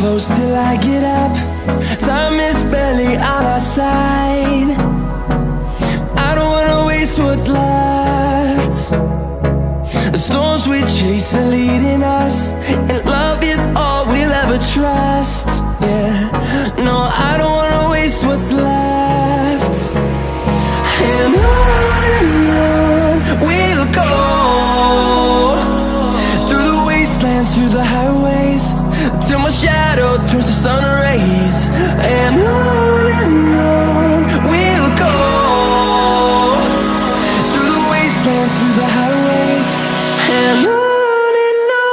close till I get up. Time is barely on our side. I don't wanna waste what's left. The storms we chase are leading us, and love is all we'll ever trust. Yeah, no, I don't wanna waste what's left. And on we'll go, through the wastelands, through the highways, till my shadow turns to sun rays. And on we'll go, through the wastelands, through the highways, and on we'll go.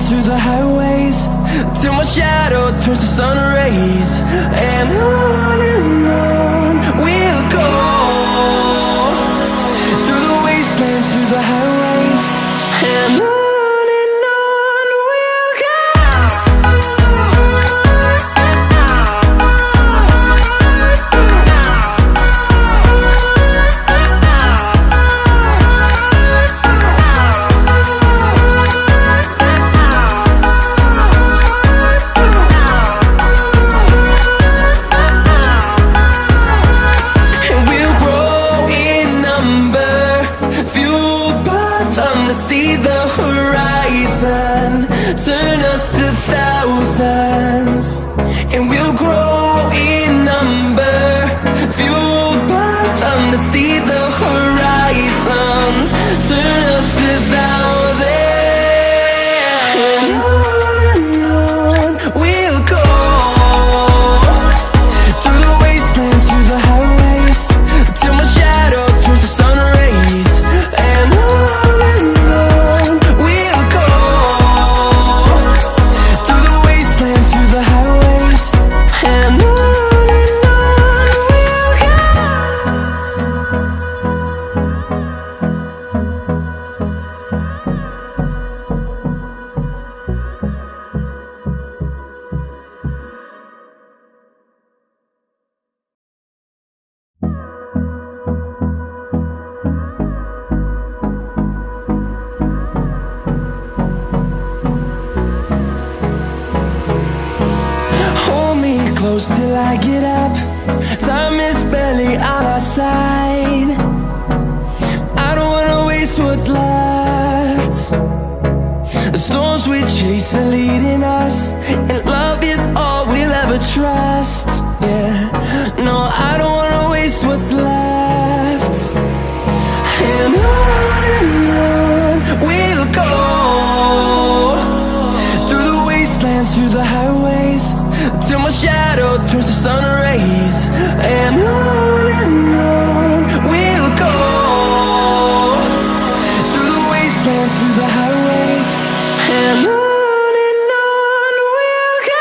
Through the highways, till my shadow turns to sun rays. And on we'll go, through the wastelands, through the highways, and on we'll go. See the horizon, turn us to thousands, and we'll grow in number, fueled by them. To see the horizon, turn us to thousands, and on we'll go, through the wastelands, through the highways, till my shadow turns to sun rays. And close till I get up. Time is barely on our side. I don't wanna waste what's left. The storms we chase are leading us, and love is all we'll ever trust. Yeah, no, I don't wanna waste what's left. And on we'll go, through the wastelands, through the highways, till my shadow turns to sun rays. And on we'll go, through the wastelands, through the highways, and on we'll go.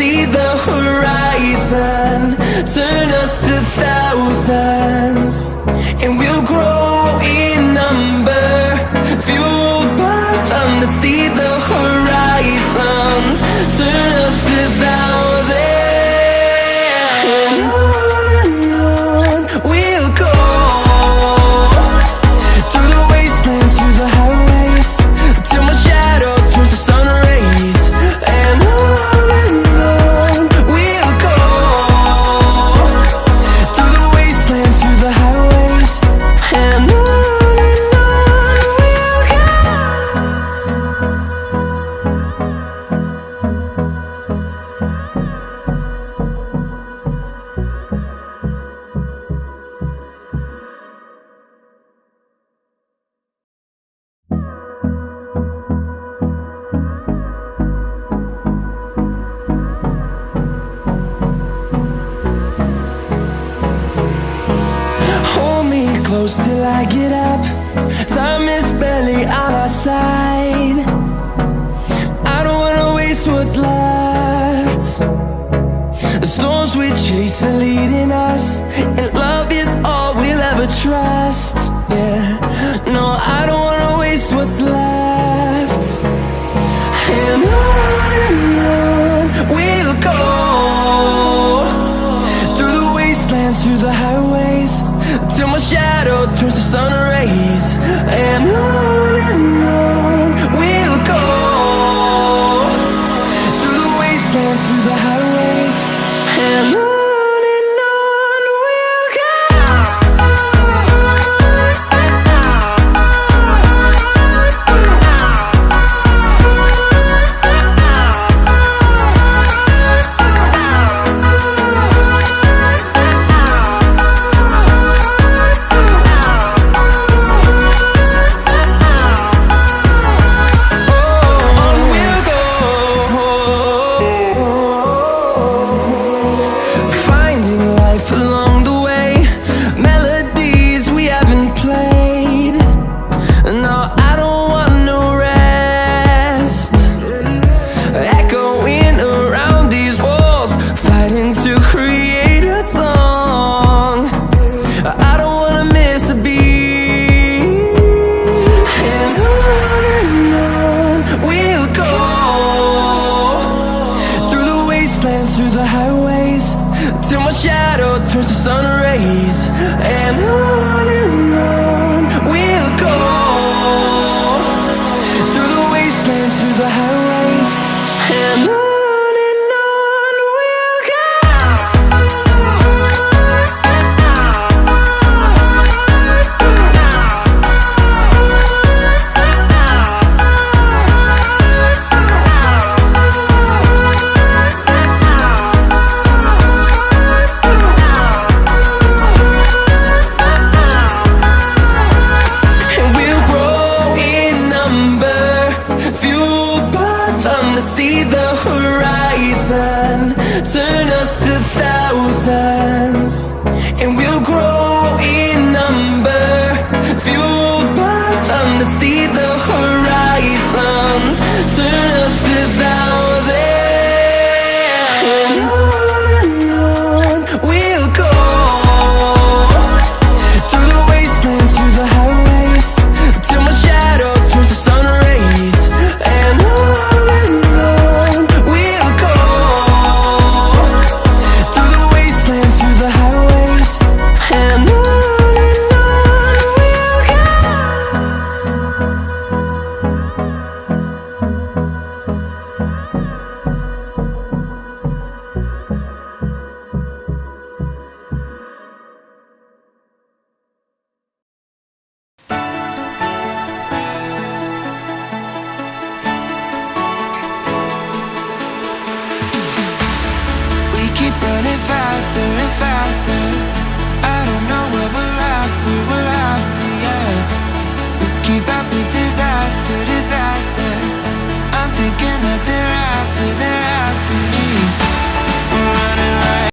see the horizon, turn us to thousands, and we'll grow in number, fueled by them to see the horizon, turn us to thousands. And on we'll go, through the wastelands, through the highways, till my shadow turns to sun rays. And on we'll go, through the wastelands, through the highways. And on we'll go. Hold me close till I get up. Time is barely on our side. I don't wanna waste what's left. The storms we chase are leading us, and love is all we'll ever trust. Yeah, no, I don't wanna waste what's left. And on we'll go, through the wastelands, through the highways, till my shadow turns to sun rays. And on we'll go, through the wastelands, through the highways. And on we'll go. Finding life along the way, melodies we haven't played. No, I don't want no rest. Echoing around these walls, fighting to create a song. I don't wanna miss a beat. And on we'll go, through the wastelands, through the highways, till my shadow turns to sun rays. And on we'll go, through the wastelands, through the highways. And on we'll go. And we'll grow in number, fueled by them to see the horizon, turn us to thousands, and we'll grow